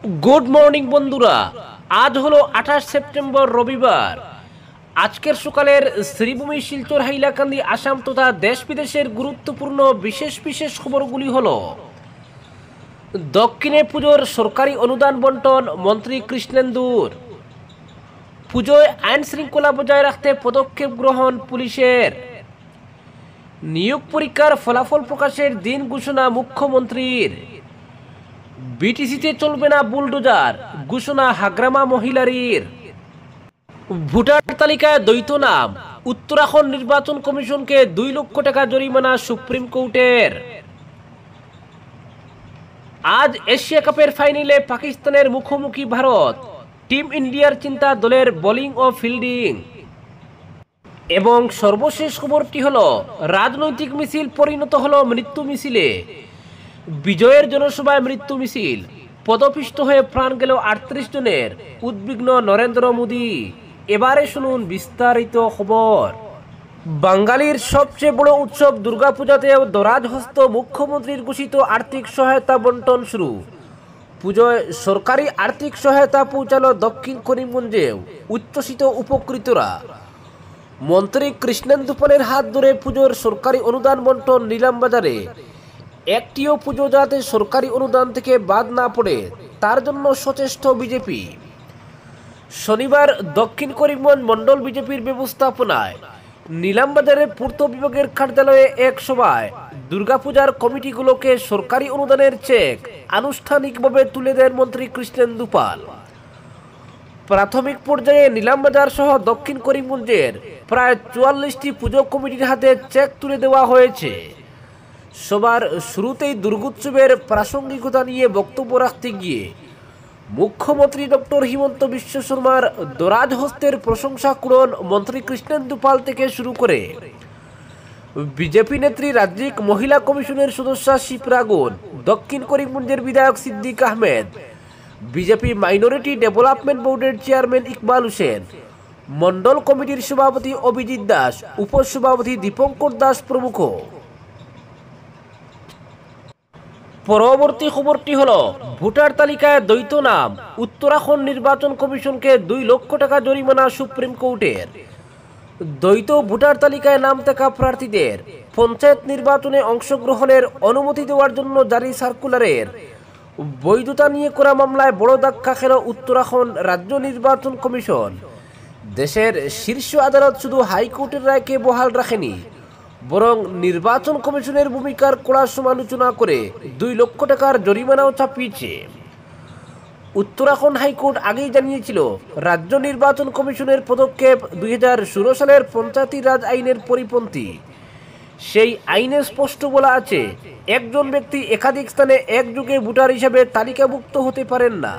Good morning বন্ধুরা, আজ হলো 28 সেপ্টেম্বর রবিবার। আজকের সকালের শ্রীভূমি শিলচর হাইলাকান্দি আসাম তথা দেশ বিদেশের গুরুত্বপূর্ণ বিশেষ বিশেষ খবরগুলি হলো: দক্ষিণে পুজোর সরকারি অনুদান বন্টন মন্ত্রী কৃষ্ণেন্দুর, পুজোয় আইন শৃঙ্খলা বজায় রাখতে পদক্ষেপ গ্রহণ পুলিশের, নিয়োগ পরীক্ষার ফলাফল প্রকাশের দিন ঘোষণা মুখ্যমন্ত্রীর, বিটিসিতে চলবে না বুলডোজার ঘোষণা হাগ্রামা মহিলারীর, ভোটার তালিকায় দ্বৈত নাম, উত্তরাখণ্ড নির্বাচন কমিশনকে 2 লক্ষ টাকা জরিমানা সুপ্রিম কোর্টের। আজ এশিয়া কাপের ফাইনালে পাকিস্তানের মুখোমুখি ভারত, টিম ইন্ডিয়ার চিন্তা দলের বোলিং ও ফিল্ডিং। এবং সর্বশেষ খবরটি হলো, রাজনৈতিক মিছিল পরিণত হলো মৃত্যু মিছিলে, বিজয়ের জনসভায় মৃত্যু মিছিল, পদপিষ্ট হয়ে প্রাণ গেল 38 জনের, উদ্বিগ্ন নরেন্দ্র মোদী। এবারে শুনুন বিস্তারিত খবর। বাঙালির সবচেয়ে বড় উৎসব দুর্গাপূজাতেও দরাজহস্ত, মুখ্যমন্ত্রীর ঘোষিত আর্থিক সহায়তা বন্টন শুরু। পুজোয় সরকারি আর্থিক সহায়তা পৌঁছালো দক্ষিণ করিমগঞ্জেও, উচ্ছ্বসিত উপকৃতরা। মন্ত্রী কৃষ্ণেন্দু পালের হাত ধরে পুজোর সরকারি অনুদান বন্টন নিলামবাজারে। একটিও পুজো যাতে সরকারি অনুদান থেকে বাদ না পড়ে তার জন্য সচেষ্ট বিজেপি। শনিবার দক্ষিণ করিমগঞ্জ মন্ডল বিজেপির ব্যবস্থাপনায় নিলামবাজারের পূর্ত বিভাগের কার্যালয়ে এক সভায় দুর্গাপূজার কমিটিগুলোকে সরকারি অনুদানের চেক আনুষ্ঠানিকভাবে তুলে দেন মন্ত্রী কৃষ্ণেন্দু পাল। প্রাথমিক পর্যায়ে নিলামবাজার সহ দক্ষিণ করিমগঞ্জের প্রায় 44টি পুজো কমিটির হাতে চেক তুলে দেওয়া হয়েছে। সবার শুরুতেই দুর্গোৎসবের প্রাসঙ্গিকতা নিয়ে বক্তব্য রাখতে গিয়ে মুখ্যমন্ত্রী ডক্টর হিমন্ত বিশ্ব শর্মার দরাজ হস্তের প্রশংসা কুড়ন মন্ত্রী কৃষ্ণেন্দু পাল থেকে শুরু করে বিজেপি নেত্রী রাজ্যিক মহিলা কমিশনের সদস্যা শিপ্রা গুন, দক্ষিণ করিমগঞ্জের বিধায়ক Siddique Ahmed, BJP minority development বোর্ডের চেয়ারম্যান ইকবাল হোসেন, মন্ডল কমিটির সভাপতি অভিজিৎ দাস, উপসভাপতি দীপঙ্কর দাস প্রমুখ। পরবর্তী খবরটি হলো, ভোটার তালিকায় দ্বৈত নাম, উত্তরাখণ্ড নির্বাচন কমিশনকে 2 লক্ষ টাকা জরিমানা সুপ্রিম কোর্টের। দ্বৈত ভোটার তালিকায় নাম থাকা প্রার্থীদের পঞ্চায়েত নির্বাচনে অংশগ্রহণের অনুমতি দেওয়ার জন্য জারি সার্কুলারের বৈধতা নিয়ে করা মামলায় বড় ধাক্কা খেল উত্তরাখণ্ড রাজ্য নির্বাচন কমিশন। দেশের শীর্ষ আদালত শুধু হাইকোর্টের রায়কে বহাল রাখেনি, বরং নির্বাচন কমিশনের ভূমিকার কড়া সমালোচনা করে 2 লক্ষ টাকার জরিমানাও চাপিয়েছে। উত্তরাখণ্ড হাইকোর্ট আগেই জানিয়েছিল, রাজ্য নির্বাচন কমিশনের পদক্ষেপ 2016 সালের পঞ্চায়েতি রাজ আইনের পরিপন্থী। সেই আইনে স্পষ্ট বলা আছে, একজন ব্যক্তি একাধিক স্থানে একযোগে ভোটার হিসেবে তালিকাভুক্ত হতে পারেন না।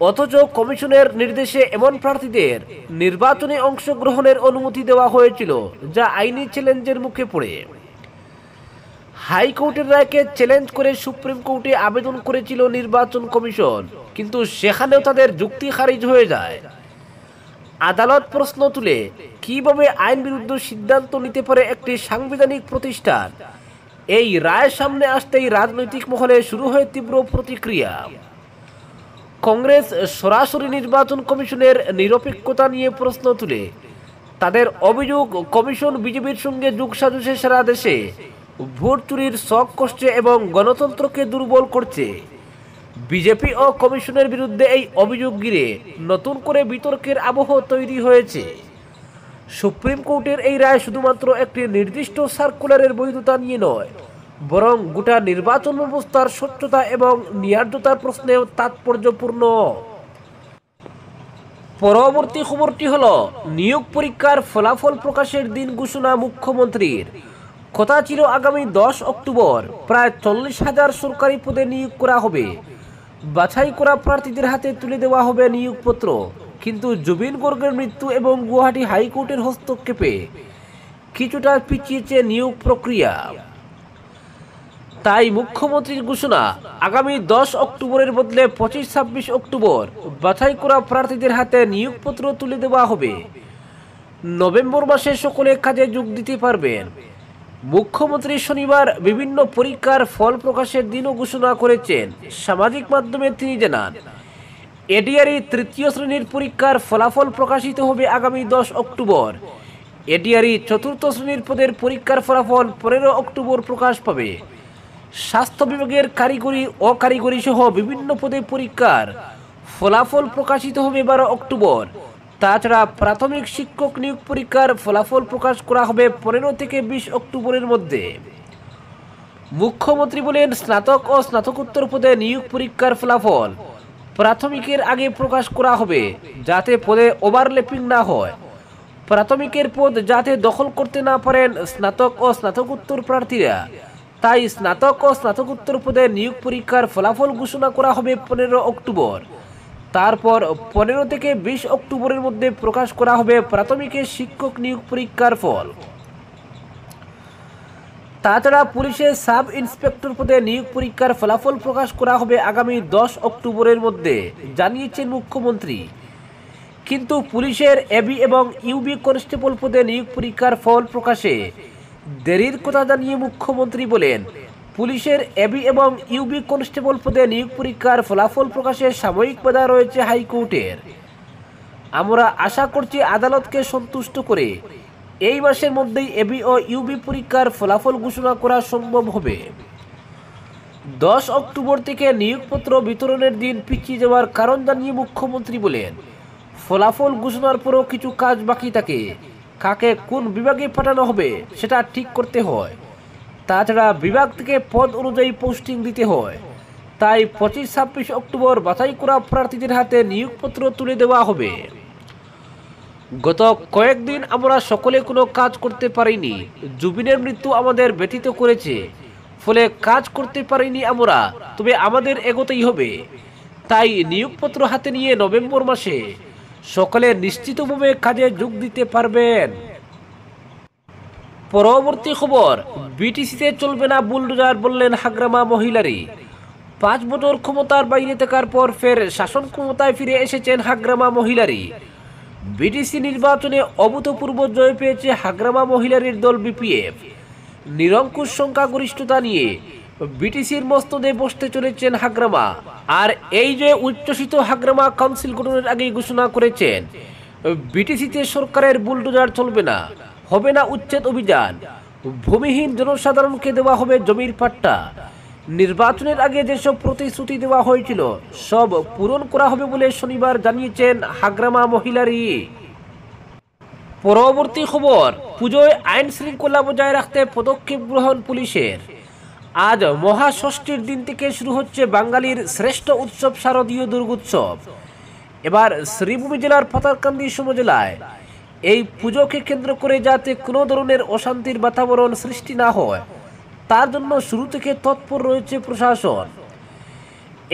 অথচ কমিশনের নির্দেশে এমন প্রার্থীদের নির্বাচনে অংশগ্রহণের অনুমতি দেওয়া হয়েছিল, যা আইনি চ্যালেঞ্জের মুখে পড়ে। হাইকোর্টের রায়কে চ্যালেঞ্জ করে সুপ্রিম কোর্টে আবেদন করেছিল নির্বাচন কমিশন, কিন্তু সেখানেও তাদের যুক্তি খারিজ হয়ে যায়। আদালত প্রশ্ন তুলে, কিভাবে আইন বিরুদ্ধ সিদ্ধান্ত নিতে পারে একটি সাংবিধানিক প্রতিষ্ঠান? এই রায় সামনে আসতেই রাজনৈতিক মহলে শুরু হয় তীব্র প্রতিক্রিয়া। কংগ্রেস সরাসরি নির্বাচন কমিশনের নিরপেক্ষতা নিয়ে প্রশ্ন তুলে তাদের অভিযোগ, কমিশন বিজেপির সঙ্গে যোগসাজশে সারা দেশে ভোট চুরির শখ করছে এবং গণতন্ত্রকে দুর্বল করছে। বিজেপি ও কমিশনের বিরুদ্ধে এই অভিযোগ ঘিরে নতুন করে বিতর্কের আবহ তৈরি হয়েছে। সুপ্রিম কোর্টের এই রায় শুধুমাত্র একটি নির্দিষ্ট সার্কুলারের বৈধতা নিয়ে নয়, বরং গোটা নির্বাচন ব্যবস্থার স্বচ্ছতা এবং ন্যায্যতার প্রশ্নেও তাৎপর্যপূর্ণ। পরবর্তী খবরটি হলো, নিয়োগ পরীক্ষার ফলাফল প্রকাশের দিন ঘোষণা মুখ্যমন্ত্রীর। কথা ছিল আগামী 10 অক্টোবর প্রায় 40,000 সরকারি পদে নিয়োগ করা হবে। বাছাই করা প্রার্থীদের হাতে তুলে দেওয়া হবে নিয়োগপত্র, কিন্তু জুবিন গর্গের মৃত্যু এবং গুয়াহাটি হাইকোর্টের হস্তক্ষেপে কিছুটা পিছিয়েছে নিয়োগ প্রক্রিয়া। তাই মুখ্যমন্ত্রীর ঘোষণা, আগামী 10 অক্টোবরের বদলে 25-26 অক্টোবর বাছাই করা প্রার্থীদের হাতে নিয়োগপত্র তুলে দেওয়া হবে। নভেম্বর মাসে সকলে কাজে যোগ দিতে পারবেন। মুখ্যমন্ত্রী শনিবার বিভিন্ন পরীক্ষার ফল প্রকাশের দিনও ঘোষণা করেছেন। সামাজিক মাধ্যমে তিনি জানান, এডিআরই তৃতীয় শ্রেণীর পরীক্ষার ফলাফল প্রকাশিত হবে আগামী 10 অক্টোবর। এডিআরই চতুর্থ শ্রেণীর পদের পরীক্ষার ফলাফল 15 অক্টোবর প্রকাশ পাবে। স্বাস্থ্য বিভাগের কারিগরি অকারিগরি সহ বিভিন্ন পদে পরীক্ষার ফলাফল প্রকাশিত হবে 12 অক্টোবর। তাছাড়া প্রাথমিক শিক্ষক নিয়োগ পরীক্ষার ফলাফল প্রকাশ করা হবে 15 থেকে 20 অক্টোবরের মধ্যে। মুখ্যমন্ত্রী বলেন, স্নাতক ও স্নাতকোত্তর পদে নিয়োগ পরীক্ষার ফলাফল প্রাথমিকের আগে প্রকাশ করা হবে, যাতে পদে ওভারল্যাপিং না হয়। প্রাথমিকের পদ যাতে দখল করতে না পারেন স্নাতক ও স্নাতকোত্তর প্রার্থীরা, তাই স্নাতক ও স্নাতকোত্তর পদে নিয়োগ পরীক্ষার ফলাফল ঘোষণা করা হবে 15 অক্টোবর। তারপর 15 থেকে 20 অক্টোবরের মধ্যে প্রকাশ করা হবে প্রাথমিকের শিক্ষক নিয়োগ পরীক্ষার ফল। তাছাড়া পুলিশের সাব ইন্সপেক্টর পদে নিয়োগ পরীক্ষার ফলাফল প্রকাশ করা হবে আগামী 10 অক্টোবরের মধ্যে, জানিয়েছেন মুখ্যমন্ত্রী। কিন্তু পুলিশের এবি এবং ইউবি কনস্টেবল পদে নিয়োগ পরীক্ষার ফল প্রকাশে দেরির কথা জানিয়ে মুখ্যমন্ত্রী বলেন, পুলিশের এবি এবং ইউবি কনস্টেবল পদে নিয়োগ পরীক্ষার ফলাফল প্রকাশে সাময়িক বাধা রয়েছে হাইকোর্টের। আমরা আশা করছি আদালতকে সন্তুষ্ট করে এই মাসের মধ্যেই এবি ও ইউবি পরীক্ষার ফলাফল ঘোষণা করা সম্ভব হবে। 10 অক্টোবর থেকে নিয়োগপত্র বিতরণের দিন পিছিয়ে যাওয়ার কারণ জানিয়ে মুখ্যমন্ত্রী বলেন, ফলাফল ঘোষণার পরও কিছু কাজ বাকি থাকে। কাকে কোন বিভাগে পাঠানো হবে সেটা ঠিক করতে হয়। তাছাড়া বিভাগ থেকে পদ অনুযায়ী পোস্টিং দিতে হয়। তাই 25-26 অক্টোবর বাছাই করা প্রার্থীদের হাতে নিয়োগপত্র তুলে দেওয়া হবে। গত কয়েকদিন আমরা সকলে কোনো কাজ করতে পারিনি। জুবিনের মৃত্যু আমাদের ব্যথিত করেছে, ফলে কাজ করতে পারিনি আমরা, তবে আমাদের এগোতেই হবে। তাই নিয়োগপত্র হাতে নিয়ে নভেম্বর মাসে সকলে নিশ্চিতভাবে কাজে যোগ দিতে পারবেন। পরবর্তী খবর, বিটিসিতে চলবে না বুলডোজার, বললেন হাগ্রামা মহিলারি। 5 বছর ক্ষমতার বাইরে থাকার পর ফের শাসন ক্ষমতায় ফিরে এসেছেন হাগ্রামা মহিলারি। বিটিসি নির্বাচনে অভূতপূর্ব জয় পেয়েছে হাগ্রামা মহিলারির দল বিপিএফ। নিরঙ্কুশ সংখ্যাগরিষ্ঠতা নিয়ে বিটিসির মস্তদে বসতে চলেছেন হাগ্রামা। আর এই যে উচ্ছ্বসিত হাগ্রামা কাউন্সিল গঠনের আগেই ঘোষণা করেছেন, বিটিসিতে সরকারের বুলডোজার চলবে না, হবে না উচ্ছেদ অভিযান, ভূমিহীন জনসাধারণকে দেওয়া হবে জমির পাট্টা। নির্বাচনের আগে যেসব প্রতিশ্রুতি দেওয়া হয়েছিল সব পূরণ করা হবে বলে শনিবার জানিয়েছেন হাগ্রামা মহিলারি। পরবর্তী খবর, পুজোয় আইন শৃঙ্খলা বজায় রাখতে পদক্ষেপ গ্রহণ পুলিশের। আজ মহাষষ্ঠীর দিন থেকে শুরু হচ্ছে বাঙালির শ্রেষ্ঠ উৎসব শারদীয় দুর্গোৎসব। এবার শ্রীভূমি জেলার পাতারকান্দি সমজেলায় এই পুজোকে কেন্দ্র করে যাতে কোনো ধরনের অশান্তির বাতাবরণ সৃষ্টি না হয়, তার জন্য শুরু থেকে তৎপর রয়েছে প্রশাসন।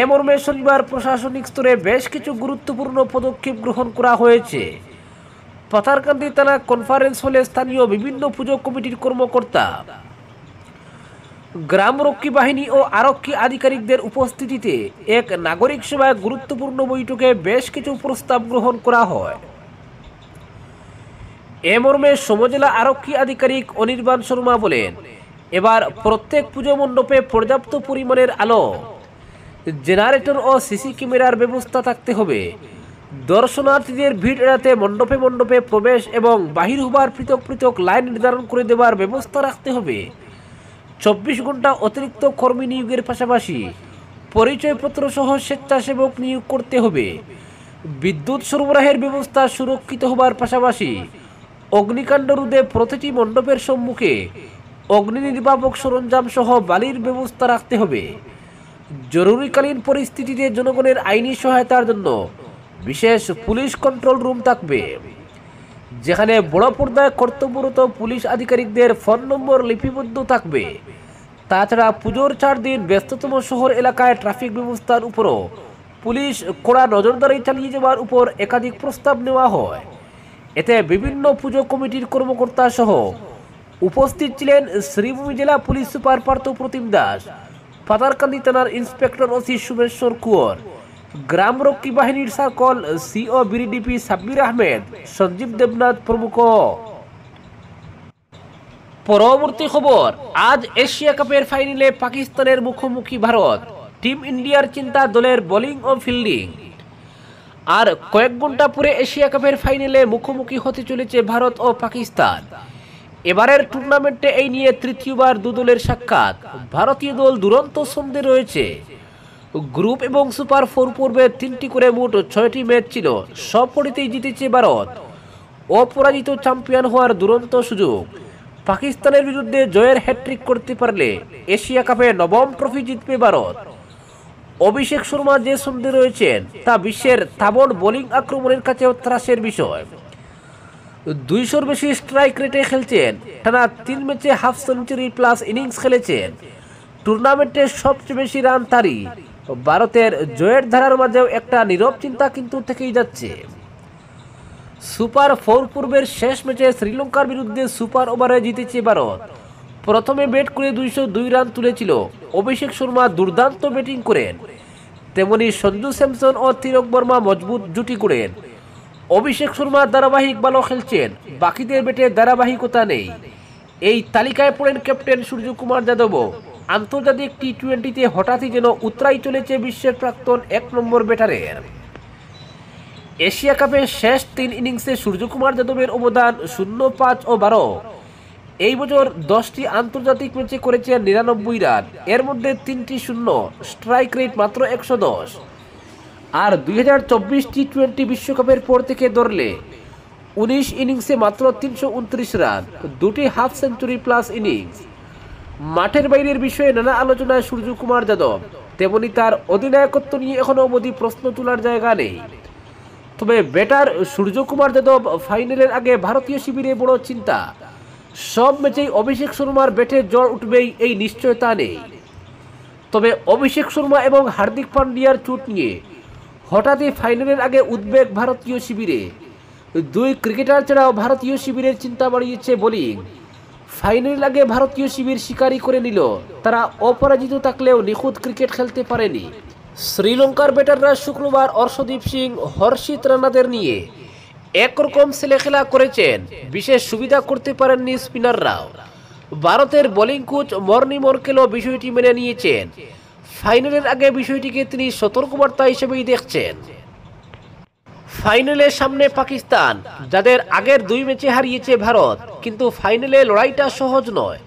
এ মর্মে শনিবার প্রশাসনিক স্তরে বেশ কিছু গুরুত্বপূর্ণ পদক্ষেপ গ্রহণ করা হয়েছে। পাতারকান্দি থানা কনফারেন্স হলে স্থানীয় বিভিন্ন পুজো কমিটির কর্মকর্তা, গ্রামরক্ষী বাহিনী ও আরক্ষী আধিকারিকদের উপস্থিতিতে এক নাগরিক সভায় গুরুত্বপূর্ণ বৈঠকে বেশ কিছু প্রস্তাব গ্রহণ করা হয়। এ মর্মে সমজেলা আরক্ষী আধিকারিক অনির্বাণ শর্মা বলেন, এবার প্রত্যেক পুজো মণ্ডপে পর্যাপ্ত পরিমাণের আলো, জেনারেটর ও সিসি ক্যামেরার ব্যবস্থা থাকতে হবে। দর্শনার্থীদের ভিড় এড়াতে মণ্ডপে মণ্ডপে প্রবেশ এবং বাহির হবার পৃথক পৃথক লাইন নির্ধারণ করে দেওয়ার ব্যবস্থা রাখতে হবে। 24 ঘন্টা অতিরিক্ত কর্মী নিয়োগের পাশাপাশি পরিচয়পত্র সহ স্বেচ্ছাসেবক নিয়োগ করতে হবে। বিদ্যুৎ সরবরাহের ব্যবস্থা সুরক্ষিত হবার পাশাপাশি অগ্নিকাণ্ড রোধে প্রতিটি মণ্ডপের সম্মুখে অগ্নি নির্বাপক সরঞ্জাম সহ বালির ব্যবস্থা রাখতে হবে। জরুরিকালীন পরিস্থিতিতে জনগণের আইনি সহায়তার জন্য বিশেষ পুলিশ কন্ট্রোল রুম থাকবে, যেখানে বড় পর্দায় কর্তব্যরত পুলিশ আধিকারিকদের ফোন নম্বর লিপিবদ্ধ থাকবে। তাছাড়া পুজোর 4 দিন ব্যস্ততম শহর এলাকায় ট্রাফিক ব্যবস্থার উপরও পুলিশ কড়া নজরদারি চালিয়ে যাওয়ার উপর একাধিক প্রস্তাব নেওয়া হয়। এতে বিভিন্ন পুজো কমিটির কর্মকর্তা সহ উপস্থিত ছিলেন শ্রীভূমি জেলা পুলিশ সুপার পার্থ প্রতিম দাস, পাতারকান্দি থানার ইন্সপেক্টর ওসি সুমেশ্বর কুয়ার, গ্রামরক্ষী বাহিনীর circle CO BDP Sabbir Ahmed, Sanjib Debnath প্রমুখ। পরবর্তী খবর, আজ এশিয়া কাপের ফাইনালে পাকিস্তানের মুখোমুখি ভারত। টিম ইন্ডিয়ার চিন্তা দলের বোলিং ও ফিল্ডিং। আর কয়েক ঘন্টা পরে এশিয়া কাপের ফাইনালে মুখোমুখি হতে চলেছে ভারত ও পাকিস্তান। এবারের টুর্নামেন্টে এই নিয়ে তৃতীয়বার দু দলের সাক্ষাৎ। ভারতীয় দল দুরন্ত ছন্দে রয়েছে। গ্রুপ এবং সুপার 4 পর্বে 3টি করে মোট 6টি ম্যাচ ছিল, সবকটিতেই জিতেছে ভারত। অপরাজিত চ্যাম্পিয়ন হওয়ার দুরন্ত সুযোগ। পাকিস্তানের বিরুদ্ধে জয়ের হ্যাট্রিক করতে পারলে এশিয়া কাপে নবম ট্রফি জিতবে ভারত। অভিষেক শর্মা যে ছন্দে রয়েছেন তা বিশ্বের তাবড় বোলিং আক্রমণের কাছেও ত্রাসের বিষয়। 200-র বেশি স্ট্রাইক রেটে খেলছেন, টানা 3 ম্যাচে হাফ সেঞ্চুরি প্লাস ইনিংস খেলেছেন। টুর্নামেন্টে সবচেয়ে বেশি রান তারই। ভারতের জয়ের ধারার মাঝেও একটা নীরব চিন্তা কিন্তু থেকেই যাচ্ছে। সুপার 4 পর্বের শেষ ম্যাচে শ্রীলঙ্কার বিরুদ্ধে সুপার ওভারে জিতেছে ভারত। প্রথমে ব্যাট করে 202 রান তুলেছিল। অভিষেক শর্মা দুর্দান্ত ব্যাটিং করেন, তেমনি সঞ্জু স্যামসন ও তিলক বর্মা মজবুত জুটি করেন। অভিষেক শর্মা ধারাবাহিক ভালো খেলছেন, বাকিদের ব্যাটে ধারাবাহিকতা নেই। এই তালিকায় পড়েন ক্যাপ্টেন সূর্যকুমার যাদবও। আন্তর্জাতিক টি-20তে হঠাৎই যেন উতরাই চলেছে বিশ্বের প্রাক্তন 1 নম্বর ব্যাটারের। এশিয়া কাপের শেষ 3 ইনিংসে সূর্যকুমার যাদবের অবদান 0, 5 ও 12। এই বছর 10টি আন্তর্জাতিক ম্যাচে করেছেন 99 রান, এর মধ্যে 3টি শূন্য, স্ট্রাইক রেট মাত্র 110। আর 2024 টি-20 বিশ্বকাপের পর থেকে ধরলে 19 ইনিংসে মাত্র 329 রান, 2টি হাফ সেঞ্চুরি প্লাস ইনিংস। মাঠের বাইরের বিষয়ে নানা আলোচনায় সূর্যকুমার যাদব, তেমনি তার অধিনায়কত্ব নিয়ে এখনো অবধি প্রশ্ন তোলার জায়গা নেই। তবে ব্যাটার সূর্যকুমার যাদব ফাইনালের আগে ভারতীয় শিবিরে বড় চিন্তা। সব ম্যাচেই অভিষেক শর্মার ব্যাটে জ্বর উঠবেই এই নিশ্চয়তা নেই। তবে অভিষেক শর্মা এবং হার্দিক পান্ডিয়ার চোট নিয়ে হঠাৎই ফাইনালের আগে উদ্বেগ ভারতীয় শিবিরে। 2 ক্রিকেটার ছাড়াও ভারতীয় শিবিরের চিন্তা বাড়িয়েছে বোলিং। ফাইনালের আগে ভারতীয় শিবির স্বীকারই করে নিল তারা অপরাজিত থাকলেও নিখুঁত ক্রিকেট খেলতে পারেনি। শ্রীলঙ্কার ব্যাটাররা শুক্রবার অর্শদীপ সিং, হর্ষিত রানাদের নিয়ে একরকম ছেলে খেলা করেছেন, বিশেষ সুবিধা করতে পারেননি স্পিনাররাও। ভারতের বোলিং কোচ মর্নি মর্কেলও বিষয়টি মেনে নিয়েছেন। ফাইনালের আগে বিষয়টিকে তিনি সতর্কবার্তা হিসেবেই দেখছেন। ফাইনালের সামনে পাকিস্তান, যাদের আগের 2 ম্যাচে হারিয়েছে ভারত, কিন্তু ফাইনালে লড়াইটা সহজ নয়।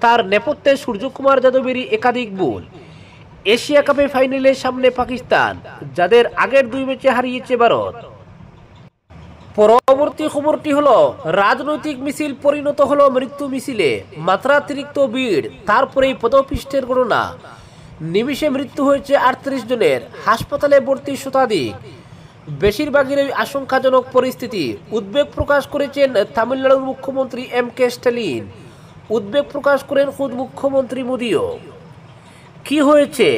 তার নেপথ্যে সূর্যকুমার যাদবেরই একাধিক ভুল। এশিয়া কাপে ফাইনালের সামনে পাকিস্তান, যাদের আগের 2 ম্যাচে হারিয়েছে ভারত। পরবর্তী খবরটি হলো, রাজনৈতিক মিছিল পরিণত হলো মৃত্যু মিছিলে। মাত্রাতিরিক্ত ভিড়, তারপরেই পদপিষ্টের গণনা। নিমিষে মৃত্যু হয়েছে 38 জনের, হাসপাতালে ভর্তি শতাধিক। বেশিরভাগেরই আশঙ্কাজনক পরিস্থিতি। উদ্বেগ প্রকাশ করেছেন তামিলনাড়ুর মুখ্যমন্ত্রী MK স্ট্যালিন। উদ্বেগ প্রকাশ করেন খুদ মুখ্যমন্ত্রী মোদিও। কি হয়েছে?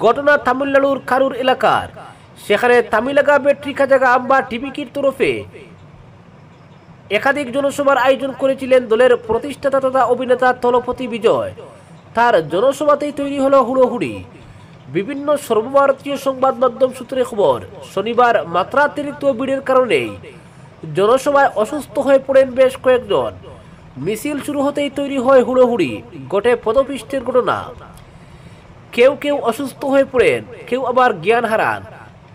ঘটনা তামিলনাড়ুর কারুর এলাকার। সেখানে তামিলাগা ব্যাটারি কাজাগা আম্বা টিভিকির তরফে একাধিক জনসভার আয়োজন করেছিলেন দলের প্রতিষ্ঠাতা তথা অভিনেতা তলপতি বিজয়। তার জনসভাতেই তৈরি হলো হুড়োহুড়ি। বিভিন্ন সর্বভারতীয় সংবাদ মাধ্যম সূত্রে খবর, শনিবার মাত্রাতিরিক্ত ভিড়ের কারণেই জনসভায় অসুস্থ হয়ে পড়েন বেশ কয়েকজন। মিছিল শুরু হতেই তৈরি হয় হুড়োহুড়ি, ঘটে পদপিষ্টের ঘটনা। কেউ কেউ অসুস্থ হয়ে পড়েন, কেউ আবার জ্ঞান হারান,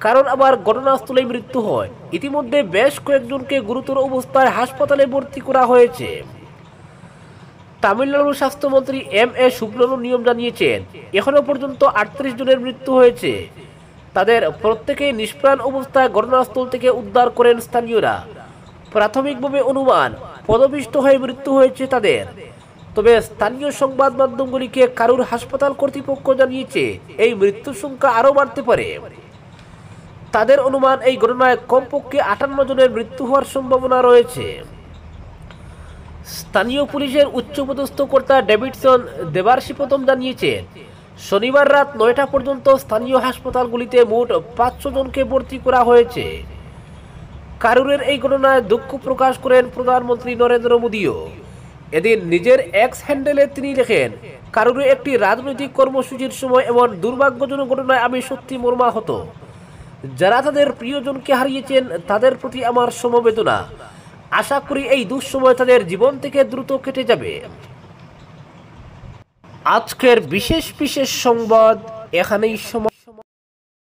কারণ আবার ঘটনাস্থলেই মৃত্যু হয়। ইতিমধ্যে বেশ কয়েকজনকে গুরুতর অবস্থায় হাসপাতালে ভর্তি করা হয়েছে। তামিলনাড়ুর স্বাস্থ্যমন্ত্রী MA সুব্রমণিয়ম জানিয়েছেন, এখনো পর্যন্ত 38 জনের মৃত্যু হয়েছে। তাদের প্রত্যেকেই নিষ্প্রাণ অবস্থায় ঘটনাস্থল থেকে উদ্ধার করেন স্থানীয়রা। প্রাথমিকভাবে অনুমান পদপিষ্ট হয়ে মৃত্যু হয়েছে তাদের। তবে স্থানীয় সংবাদ মাধ্যমগুলিকে কারুর হাসপাতাল কর্তৃপক্ষ জানিয়েছে এই মৃত্যুর সংখ্যা আরও বাড়তে পারে। তাদের অনুমান এই ঘটনায় কমপক্ষে 58 জনের মৃত্যু হওয়ার সম্ভাবনা রয়েছে। স্থানীয় পুলিশের উচ্চপদস্থ কর্তা ডেভিডসন দেবার্শিপতম জানিয়েছেন, শনিবার রাত 9টা পর্যন্ত স্থানীয় হাসপাতালগুলিতে মোট 500 জনকে ভর্তি করা হয়েছে। কারুরের এই ঘটনায় দুঃখ প্রকাশ করেন প্রধানমন্ত্রী নরেন্দ্র মোদিও। এদিন নিজের এক্স হ্যান্ডেলে তিনি লেখেন, কারুরে একটি রাজনৈতিক কর্মসূচির সময় এমন দুর্ভাগ্যজনক ঘটনায় আমি সত্যি মর্মাহত। যারা তাদের প্রিয়জনকে হারিয়েছেন তাদের প্রতি আমার সমবেদনা। আশা করি এই দুঃসময় তাদের জীবন থেকে দ্রুত কেটে যাবে। আজকের বিশেষ বিশেষ সংবাদ এখানেই সমাপ্ত।